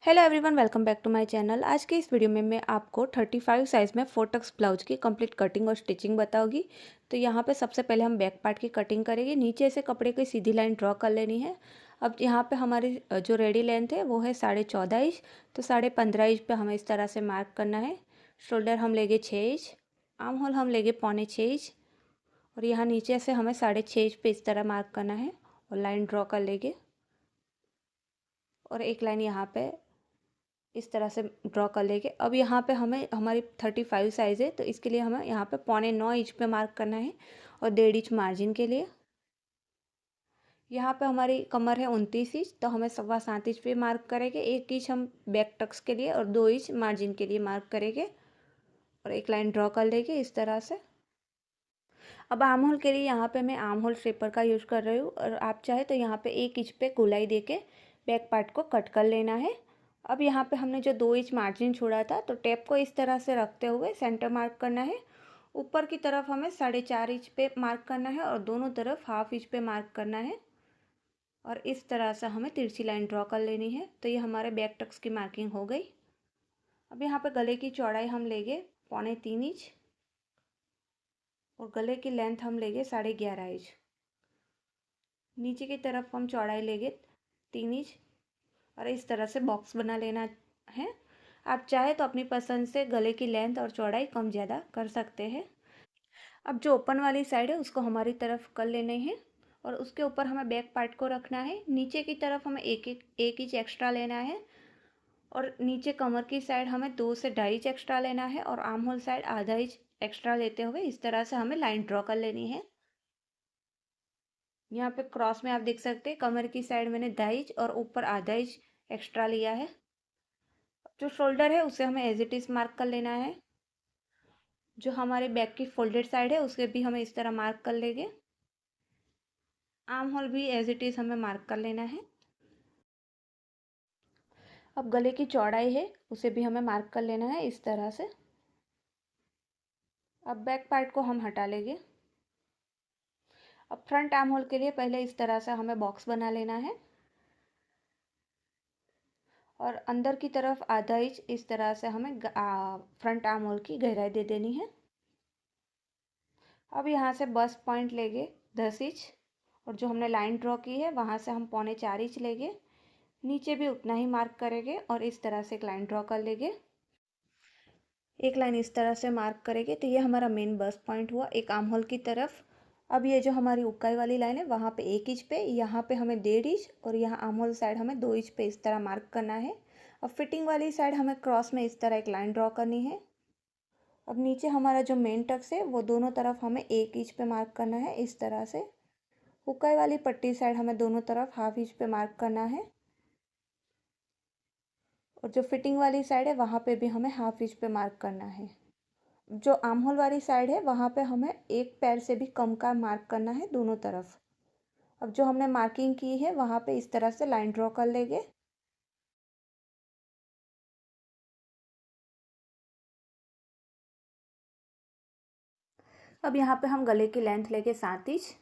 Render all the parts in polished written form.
Hello everyone, welcome back to my channel. आज के इस वीडियो में मैं आपको 35 साइज़ में 4 टक्स ब्लाउज की कंप्लीट कटिंग और स्टिचिंग बताऊंगी। तो यहाँ पे सबसे पहले हम बैक पार्ट की कटिंग करेंगे। नीचे से कपड़े की सीधी लाइन ड्रॉ कर लेनी है। अब यहाँ पे हमारी जो रेडी लेंथ है वो है 14.5 इंच। तो 15.5 इंच पे हमें इस तरह से मार्क करना है। शोल्डर हम लेंगे 6 इंच, आर्म होल हम लेंगे 3.25 इंच और यहाँ नीचे से हमें 6.5 इंच पे इस तरह मार्क करना है और लाइन ड्रॉ कर लेंगे। और एक लाइन यहाँ पे इस तरह से ड्रॉ कर लेंगे। अब यहाँ पे हमें हमारी 35 साइज़ है तो इसके लिए हमें यहाँ पे 9.25 इंच पे मार्क करना है और 1.5 इंच मार्जिन के लिए। यहाँ पे हमारी कमर है 29 इंच तो हमें 7.25 इंच पे मार्क करेंगे। 1 इंच हम बैक टक्स के लिए और 2 इंच मार्जिन के लिए मार्क करेंगे और एक लाइन ड्रॉ कर लेंगे इस तरह से। अब आर्म होल के लिए यहाँ पे मैं आर्म होल शेपर का यूज़ कर रही हूँ और आप चाहे तो यहाँ पे 1 इंच पे गोलाई दे के बैक पार्ट को कट कर लेना है। अब यहाँ पे हमने जो 2 इंच मार्जिन छोड़ा था तो टेप को इस तरह से रखते हुए सेंटर मार्क करना है। ऊपर की तरफ हमें 4.5 इंच पे मार्क करना है और दोनों तरफ 1/2 इंच पे मार्क करना है और इस तरह से हमें तिरछी लाइन ड्रॉ कर लेनी है। तो ये हमारे बैक टक्स की मार्किंग हो गई। अब यहाँ पे गले की चौड़ाई हम लेंगे 3.25 इंच और गले की लेंथ हम लेंगे 11.5 इंच। नीचे की तरफ हम चौड़ाई लेंगे 3 इंच और इस तरह से बॉक्स बना लेना है। आप चाहे तो अपनी पसंद से गले की लेंथ और चौड़ाई कम ज़्यादा कर सकते हैं। अब जो ओपन वाली साइड है उसको हमारी तरफ कर लेने हैं और उसके ऊपर हमें बैक पार्ट को रखना है। नीचे की तरफ हमें एक इंच एक्स्ट्रा लेना है और नीचे कमर की साइड हमें 2 से 2.5 इंच एक्स्ट्रा लेना है और आर्म होल साइड आधा इंच एक्स्ट्रा लेते हुए इस तरह से हमें लाइन ड्रॉ कर लेनी है। यहाँ पे क्रॉस में आप देख सकते हैं कमर की साइड मैंने 2.5 इंच और ऊपर आधा इंच एक्स्ट्रा लिया है। जो शोल्डर है उसे हमें एज इट इज़ मार्क कर लेना है। जो हमारे बैक की फोल्डेड साइड है उसे भी हमें इस तरह मार्क कर लेंगे। आर्म होल भी एज इट इज़ हमें मार्क कर लेना है। अब गले की चौड़ाई है उसे भी हमें मार्क कर लेना है इस तरह से। अब बैक पार्ट को हम हटा लेंगे। अब फ्रंट आर्म होल के लिए पहले इस तरह से हमें बॉक्स बना लेना है और अंदर की तरफ आधा इंच इस तरह से हमें फ्रंट आर्म होल की गहराई दे देनी है। अब यहाँ से बस्ट पॉइंट लेंगे 10 इंच और जो हमने लाइन ड्रॉ की है वहाँ से हम 3.25 इंच लेंगे। नीचे भी उतना ही मार्क करेंगे और इस तरह से एक लाइन ड्रॉ कर लेंगे। एक लाइन इस तरह से मार्क करेंगे तो ये हमारा मेन बस्ट पॉइंट हुआ एक आर्म होल की तरफ। अब ये जो हमारी उकाई वाली लाइन है वहाँ पे 1 इंच पे, यहाँ पे हमें 1.5 इंच और यहाँ आर्म होल साइड हमें 2 इंच पे इस तरह मार्क करना है। अब फिटिंग वाली साइड हमें क्रॉस में इस तरह एक लाइन ड्रॉ करनी है। अब नीचे हमारा जो मेन टक्स है वो दोनों तरफ हमें 1 इंच पे मार्क करना है इस तरह से। हुकाई वाली पट्टी साइड हमें दोनों तरफ 1/2 इंच पे मार्क करना है और जो फिटिंग वाली साइड है वहाँ पे भी हमें 1/2 इंच पे मार्क करना है। जो आर्म होल वाली साइड है वहाँ पे हमें एक पैर से भी कम का मार्क करना है दोनों तरफ। अब जो हमने मार्किंग की है वहाँ पे इस तरह से लाइन ड्रॉ कर लेंगे। अब यहाँ पे हम गले की लेंथ लेके 7 इंच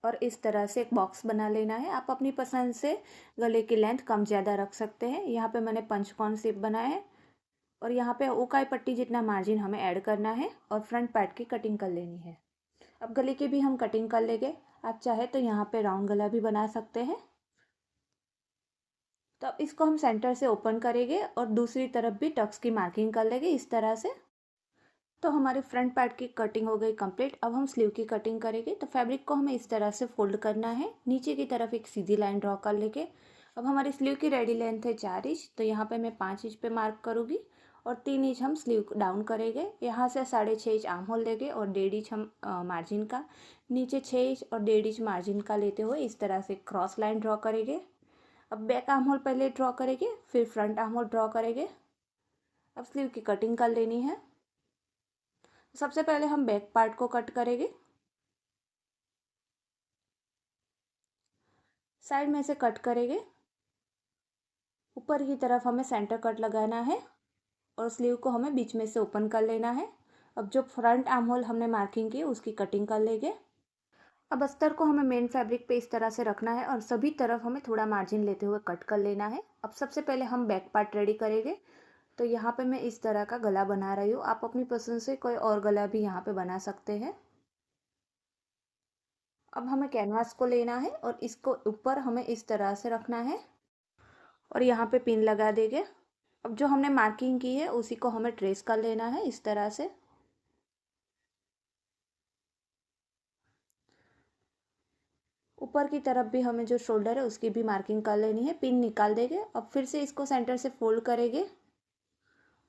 और इस तरह से एक बॉक्स बना लेना है। आप अपनी पसंद से गले की लेंथ कम ज़्यादा रख सकते हैं। यहाँ पे मैंने पंचकोण शेप बनाया है और यहाँ पे उकाई पट्टी जितना मार्जिन हमें ऐड करना है और फ्रंट पार्ट की कटिंग कर लेनी है। अब गले की भी हम कटिंग कर लेंगे। आप चाहे तो यहाँ पे राउंड गला भी बना सकते हैं। तो अब इसको हम सेंटर से ओपन करेंगे और दूसरी तरफ भी टक्स की मार्किंग कर लेंगे इस तरह से। तो हमारी फ्रंट पार्ट की कटिंग हो गई कंप्लीट। अब हम स्लीव की कटिंग करेंगे। तो फैब्रिक को हमें इस तरह से फोल्ड करना है, नीचे की तरफ एक सीधी लाइन ड्रॉ कर लेंगे। अब हमारी स्लीव की रेडी लेंथ है 4 इंच तो यहाँ पे मैं 5 इंच पे मार्क करूँगी और 3 इंच हम स्लीव डाउन करेंगे। यहाँ से 6.5 इंच आर्म होल लेंगे और 1.5 इंच हम मार्जिन का, नीचे 6 इंच और 1.5 इंच मार्जिन का लेते हुए इस तरह से क्रॉस लाइन ड्रॉ करेंगे। अब बैक आर्म होल पहले ड्रॉ करेंगे फिर फ्रंट आर्म होल ड्रॉ करेंगे। अब स्लीव की कटिंग कर लेनी है। सबसे पहले हम बैक पार्ट को कट करेंगे। साइड में से कट करेंगे। ऊपर की तरफ हमें सेंटर कट लगाना है और स्लीव को हमें बीच में से ओपन कर लेना है। अब जो फ्रंट आर्म होल हमने मार्किंग की उसकी कटिंग कर लेंगे। अब अस्तर को हमें मेन फैब्रिक पे इस तरह से रखना है और सभी तरफ हमें थोड़ा मार्जिन लेते हुए कट कर लेना है। अब सबसे पहले हम बैक पार्ट रेडी करेंगे। तो यहाँ पे मैं इस तरह का गला बना रही हूँ, आप अपनी पसंद से कोई और गला भी यहाँ पे बना सकते हैं। अब हमें कैनवास को लेना है और इसको ऊपर हमें इस तरह से रखना है और यहाँ पे पिन लगा देंगे। अब जो हमने मार्किंग की है उसी को हमें ट्रेस कर लेना है इस तरह से। ऊपर की तरफ भी हमें जो शोल्डर है उसकी भी मार्किंग कर लेनी है। पिन निकाल देंगे। अब फिर से इसको सेंटर से फोल्ड करेंगे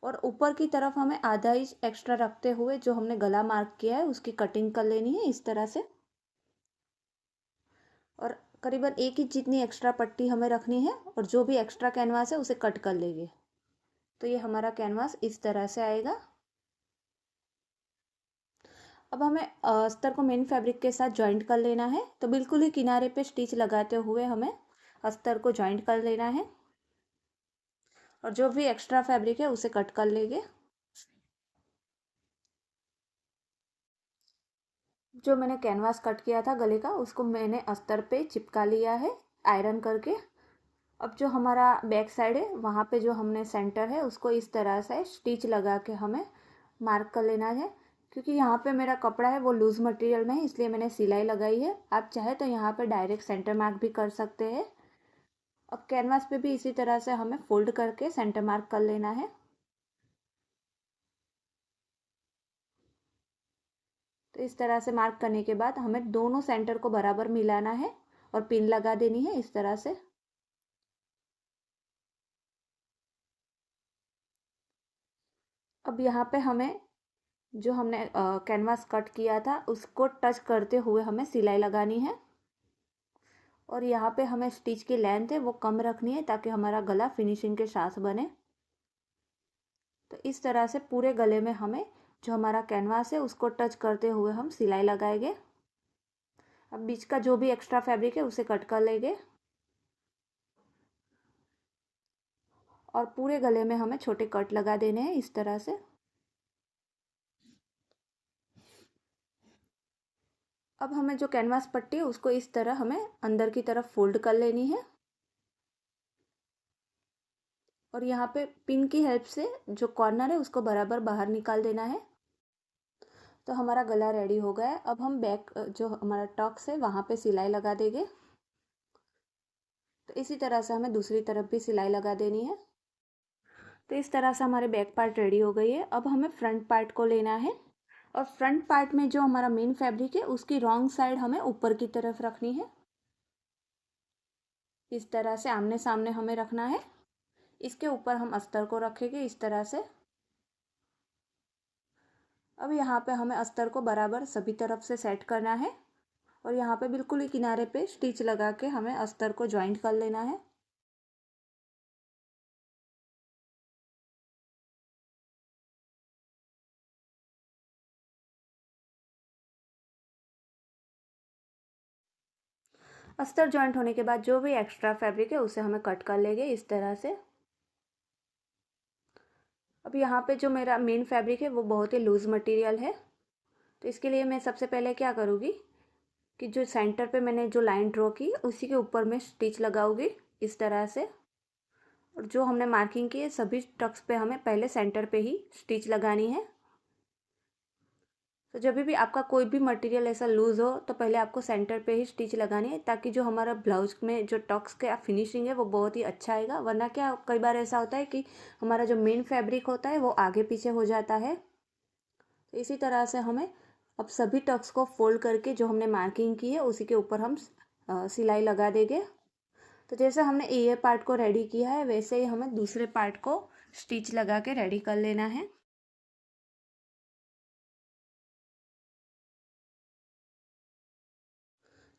और ऊपर की तरफ हमें आधा इंच एक्स्ट्रा रखते हुए जो हमने गला मार्क किया है उसकी कटिंग कर लेनी है इस तरह से। और करीबन 1 इंच जितनी एक्स्ट्रा पट्टी हमें रखनी है और जो भी एक्स्ट्रा कैनवास है उसे कट कर लेंगे। तो ये हमारा कैनवास इस तरह से आएगा। अब हमें अस्तर को मेन फैब्रिक के साथ जॉइंट कर लेना है। तो बिल्कुल ही किनारे पे स्टिच लगाते हुए हमें अस्तर को जॉइंट कर लेना है और जो भी एक्स्ट्रा फैब्रिक है उसे कट कर लेंगे। जो मैंने कैनवास कट किया था गले का उसको मैंने अस्तर पे चिपका लिया है आयरन करके। अब जो हमारा बैक साइड है वहाँ पे जो हमने सेंटर है उसको इस तरह से स्टिच लगा के हमें मार्क कर लेना है। क्योंकि यहाँ पे मेरा कपड़ा है वो लूज़ मटेरियल में है इसलिए मैंने सिलाई लगाई है। आप चाहे तो यहाँ पे डायरेक्ट सेंटर मार्क भी कर सकते हैं। अब कैनवास पे भी इसी तरह से हमें फोल्ड करके सेंटर मार्क कर लेना है। तो इस तरह से मार्क करने के बाद हमें दोनों सेंटर को बराबर मिलाना है और पिन लगा देनी है इस तरह से। अब यहाँ पे हमें जो हमने कैनवास कट किया था उसको टच करते हुए हमें सिलाई लगानी है और यहाँ पे हमें स्टिच की लेंथ है वो कम रखनी है ताकि हमारा गला फिनिशिंग के साथ बने। तो इस तरह से पूरे गले में हमें जो हमारा कैनवास है उसको टच करते हुए हम सिलाई लगाएंगे। अब बीच का जो भी एक्स्ट्रा फैब्रिक है उसे कट कर लेंगे और पूरे गले में हमें छोटे कट लगा देने हैं इस तरह से। अब हमें जो कैनवास पट्टी है उसको इस तरह हमें अंदर की तरफ फोल्ड कर लेनी है और यहाँ पे पिन की हेल्प से जो कॉर्नर है उसको बराबर बाहर निकाल देना है। तो हमारा गला रेडी हो गया है। अब हम बैक जो हमारा टक्स है वहाँ पे सिलाई लगा देंगे। तो इसी तरह से हमें दूसरी तरफ भी सिलाई लगा देनी है। तो इस तरह से हमारे बैक पार्ट रेडी हो गई है। अब हमें फ्रंट पार्ट को लेना है और फ्रंट पार्ट में जो हमारा मेन फैब्रिक है उसकी रॉन्ग साइड हमें ऊपर की तरफ रखनी है। इस तरह से आमने सामने हमें रखना है। इसके ऊपर हम अस्तर को रखेंगे इस तरह से। अब यहाँ पे हमें अस्तर को बराबर सभी तरफ से सेट करना है और यहाँ पे बिल्कुल ही किनारे पे स्टिच लगा के हमें अस्तर को ज्वाइंट कर लेना है। अस्तर ज्वाइंट होने के बाद जो भी एक्स्ट्रा फैब्रिक है उसे हमें कट कर लेंगे इस तरह से। अब यहाँ पे जो मेरा मेन फैब्रिक है वो बहुत ही लूज़ मटेरियल है। तो इसके लिए मैं सबसे पहले क्या करूँगी कि जो सेंटर पे मैंने जो लाइन ड्रॉ की उसी के ऊपर मैं स्टिच लगाऊंगी इस तरह से। और जो हमने मार्किंग की है सभी टक्स पे हमें पहले सेंटर पे ही स्टिच लगानी है। तो जब भी आपका कोई भी मटेरियल ऐसा लूज़ हो तो पहले आपको सेंटर पे ही स्टिच लगानी है ताकि जो हमारा ब्लाउज में जो टक्स का फिनिशिंग है वो बहुत ही अच्छा आएगा। वरना क्या कई बार ऐसा होता है कि हमारा जो मेन फैब्रिक होता है वो आगे पीछे हो जाता है। तो इसी तरह से हमें अब सभी टक्स को फोल्ड करके जो हमने मार्किंग की है उसी के ऊपर हम सिलाई लगा देंगे। तो जैसे हमने ये पार्ट को रेडी किया है वैसे ही हमें दूसरे पार्ट को स्टिच लगा के रेडी कर लेना है।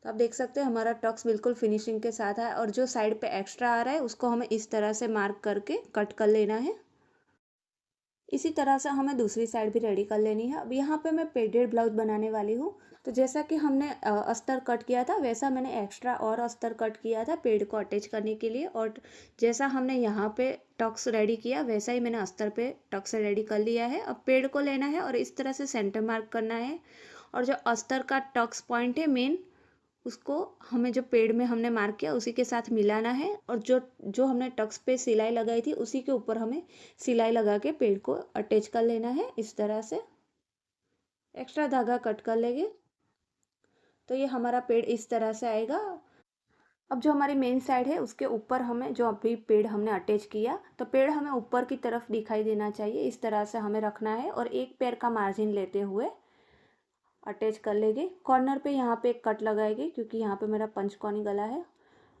तो आप देख सकते हैं हमारा टक्स बिल्कुल फिनिशिंग के साथ है और जो साइड पे एक्स्ट्रा आ रहा है उसको हमें इस तरह से मार्क करके कट कर लेना है। इसी तरह से हमें दूसरी साइड भी रेडी कर लेनी है। अब यहाँ पे मैं पेडेड ब्लाउज बनाने वाली हूँ। तो जैसा कि हमने अस्तर कट किया था वैसा मैंने एक्स्ट्रा और अस्तर कट किया था पेड़ को अटैच करने के लिए। और जैसा हमने यहाँ पे टक्स रेडी किया वैसा ही मैंने अस्तर पे टक्स रेडी कर लिया है। अब पेड़ को लेना है और इस तरह से सेंटर मार्क करना है और जो अस्तर का टक्स पॉइंट है मेन उसको हमें जो पेड़ में हमने मार्क किया उसी के साथ मिलाना है, और जो जो हमने टक्स पे सिलाई लगाई थी उसी के ऊपर हमें सिलाई लगा के पेड़ को अटैच कर लेना है। इस तरह से एक्स्ट्रा धागा कट कर लेंगे तो ये हमारा पेड़ इस तरह से आएगा। अब जो हमारी मेन साइड है उसके ऊपर हमें जो अभी पेड़ हमने अटैच किया, तो पेड़ हमें ऊपर की तरफ दिखाई देना चाहिए, इस तरह से हमें रखना है और एक पैर का मार्जिन लेते हुए अटैच कर लेंगे। कॉर्नर पे यहाँ पे एक कट लगाएंगे क्योंकि यहाँ पे मेरा पंचकोनी गला है।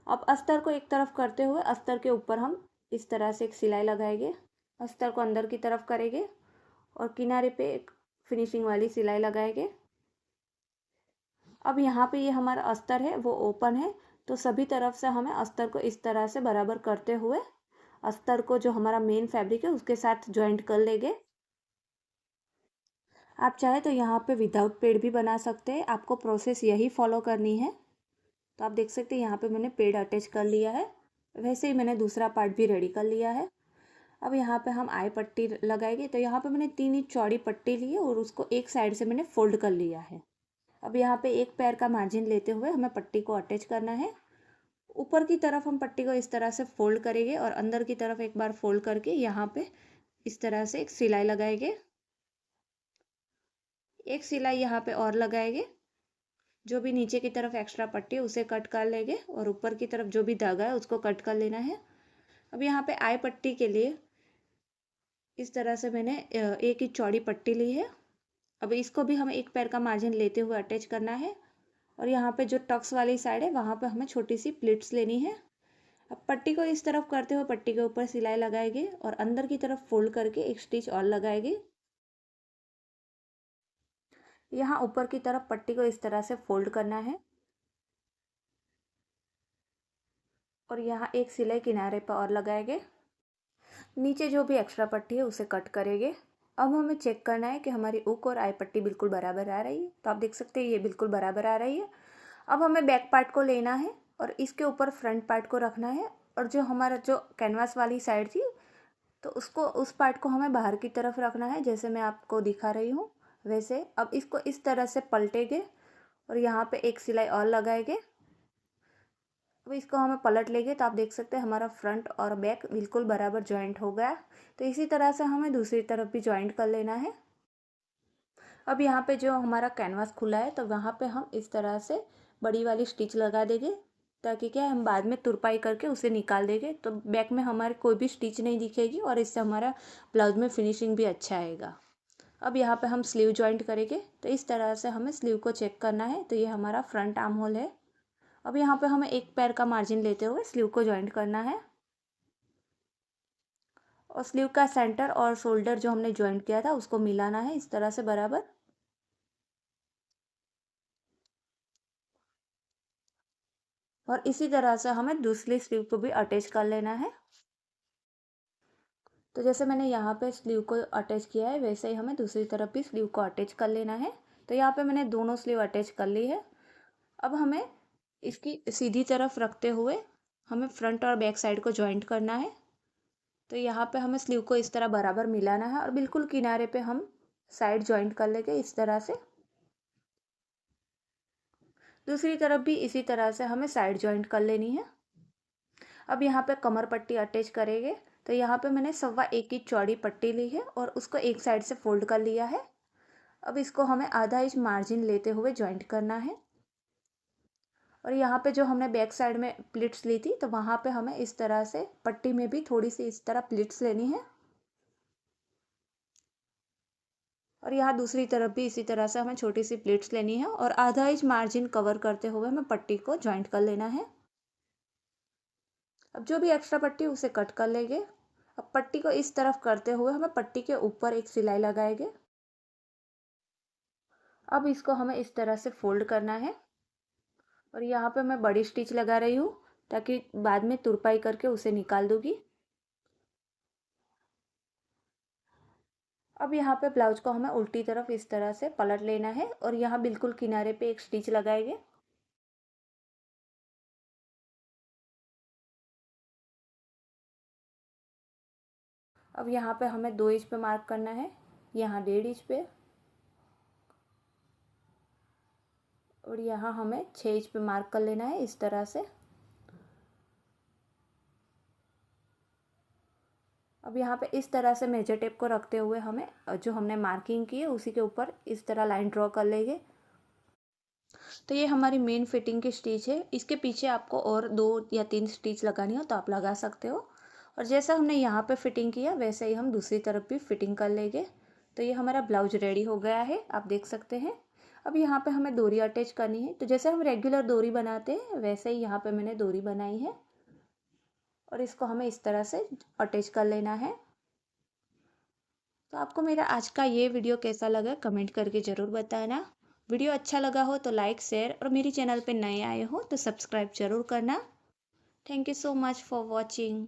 अब अस्तर को एक तरफ करते हुए अस्तर के ऊपर हम इस तरह से एक सिलाई लगाएंगे, अस्तर को अंदर की तरफ करेंगे और किनारे पे एक फिनिशिंग वाली सिलाई लगाएंगे। अब यहाँ पे ये हमारा अस्तर है वो ओपन है, तो सभी तरफ से हमें अस्तर को इस तरह से बराबर करते हुए अस्तर को जो हमारा मेन फैब्रिक है उसके साथ ज्वाइंट कर लेंगे। आप चाहे तो यहाँ पे विदाउट पेड़ भी बना सकते हैं, आपको प्रोसेस यही फॉलो करनी है। तो आप देख सकते हैं यहाँ पे मैंने पेड़ अटैच कर लिया है, वैसे ही मैंने दूसरा पार्ट भी रेडी कर लिया है। अब यहाँ पे हम आई पट्टी लगाएंगे, तो यहाँ पे मैंने 3 इंच चौड़ी पट्टी ली है और उसको एक साइड से मैंने फोल्ड कर लिया है। अब यहाँ पे एक पैर का मार्जिन लेते हुए हमें पट्टी को अटैच करना है। ऊपर की तरफ हम पट्टी को इस तरह से फोल्ड करेंगे और अंदर की तरफ एक बार फोल्ड करके यहाँ पे इस तरह से एक सिलाई लगाएंगे। एक सिलाई यहाँ पे और लगाएंगे, जो भी नीचे की तरफ एक्स्ट्रा पट्टी है उसे कट कर लेंगे और ऊपर की तरफ जो भी धागा है उसको कट कर लेना है। अब यहाँ पे आई पट्टी के लिए इस तरह से मैंने 1 इंच चौड़ी पट्टी ली है। अब इसको भी हमें एक पैर का मार्जिन लेते हुए अटैच करना है और यहाँ पे जो टक्स वाली साइड है वहाँ पे हमें छोटी सी प्लिट्स लेनी है। अब पट्टी को इस तरफ करते हुए पट्टी के ऊपर सिलाई लगाएंगे और अंदर की तरफ फोल्ड करके एक स्टिच और लगाएंगे। यहाँ ऊपर की तरफ पट्टी को इस तरह से फोल्ड करना है और यहाँ एक सिलाई किनारे पर और लगाएंगे। नीचे जो भी एक्स्ट्रा पट्टी है उसे कट करेंगे। अब हमें चेक करना है कि हमारी उक और आई पट्टी बिल्कुल बराबर आ रही है, तो आप देख सकते हैं ये बिल्कुल बराबर आ रही है। अब हमें बैक पार्ट को लेना है और इसके ऊपर फ्रंट पार्ट को रखना है, और जो हमारा जो कैनवास वाली साइड थी तो उसको उस पार्ट को हमें बाहर की तरफ रखना है, जैसे मैं आपको दिखा रही हूँ वैसे। अब इसको इस तरह से पलटेंगे और यहाँ पे एक सिलाई और लगाएंगे। अब इसको हमें पलट लेंगे तो आप देख सकते हैं हमारा फ्रंट और बैक बिल्कुल बराबर जॉइंट हो गया। तो इसी तरह से हमें दूसरी तरफ भी जॉइंट कर लेना है। अब यहाँ पे जो हमारा कैनवास खुला है तो वहाँ पे हम इस तरह से बड़ी वाली स्टिच लगा देंगे, ताकि क्या हम बाद में तुरपाई करके उसे निकाल देंगे तो बैक में हमारे कोई भी स्टिच नहीं दिखेगी और इससे हमारा ब्लाउज में फिनिशिंग भी अच्छा आएगा। अब यहाँ पे हम स्लीव जॉइंट करेंगे, तो इस तरह से हमें स्लीव को चेक करना है। तो ये हमारा फ्रंट आर्म होल है। अब यहाँ पे हमें एक पैर का मार्जिन लेते हुए स्लीव को जॉइंट करना है और स्लीव का सेंटर और शोल्डर जो हमने जॉइंट किया था उसको मिलाना है इस तरह से बराबर। और इसी तरह से हमें दूसरी स्लीव को भी अटैच कर लेना है। तो जैसे मैंने यहाँ पे स्लीव को अटैच किया है वैसे ही हमें दूसरी तरफ भी स्लीव को अटैच कर लेना है। तो यहाँ पे मैंने दोनों स्लीव अटैच कर ली है। अब हमें इसकी सीधी तरफ रखते हुए हमें फ्रंट और बैक साइड को जॉइंट करना है। तो यहाँ पे हमें स्लीव को इस तरह बराबर मिलाना है और बिल्कुल किनारे पे हम साइड जॉइंट कर लेंगे इस तरह से। दूसरी तरफ भी इसी तरह से हमें साइड जॉइंट कर लेनी है। अब यहाँ पे कमर पट्टी अटैच करेंगे, तो यहाँ पे मैंने 1.25 इंच चौड़ी पट्टी ली है और उसको एक साइड से फोल्ड कर लिया है। अब इसको हमें आधा इंच मार्जिन लेते हुए जॉइंट करना है और यहाँ पे जो हमने बैक साइड में प्लिट्स ली थी तो वहाँ पे हमें इस तरह से पट्टी में भी थोड़ी सी इस तरह प्लिट्स लेनी है और यहाँ दूसरी तरफ भी इसी तरह से हमें छोटी सी प्लिट्स लेनी है और आधा इंच मार्जिन कवर करते हुए हमें पट्टी को जॉइंट कर लेना है। अब जो भी एक्स्ट्रा पट्टी उसे कट कर लेंगे। अब पट्टी को इस तरफ करते हुए हमें पट्टी के ऊपर एक सिलाई लगाएंगे। अब इसको हमें इस तरह से फोल्ड करना है और यहाँ पे मैं बड़ी स्टिच लगा रही हूँ ताकि बाद में तुरपाई करके उसे निकाल दूंगी। अब यहाँ पे ब्लाउज को हमें उल्टी तरफ इस तरह से पलट लेना है और यहाँ बिल्कुल किनारे पे एक स्टिच लगाएंगे। अब यहाँ पे हमें 2 इंच पे मार्क करना है, यहाँ 1.5 इंच पे और यहाँ हमें 6 इंच पे मार्क कर लेना है इस तरह से। अब यहाँ पे इस तरह से मेजर टेप को रखते हुए हमें जो हमने मार्किंग की है उसी के ऊपर इस तरह लाइन ड्रॉ कर लेंगे। तो ये हमारी मेन फिटिंग की स्टिच है। इसके पीछे आपको और 2 या 3 स्टिच लगानी हो तो आप लगा सकते हो। और जैसा हमने यहाँ पे फिटिंग किया वैसे ही हम दूसरी तरफ भी फिटिंग कर लेंगे। तो ये हमारा ब्लाउज रेडी हो गया है, आप देख सकते हैं। अब यहाँ पे हमें डोरी अटैच करनी है। तो जैसे हम रेगुलर डोरी बनाते हैं वैसे ही यहाँ पे मैंने डोरी बनाई है और इसको हमें इस तरह से अटैच कर लेना है। तो आपको मेरा आज का ये वीडियो कैसा लगा कमेंट करके ज़रूर बताना। वीडियो अच्छा लगा हो तो लाइक शेयर और मेरी चैनल पे नए आए हो तो सब्सक्राइब ज़रूर करना। Thank you so much for watching.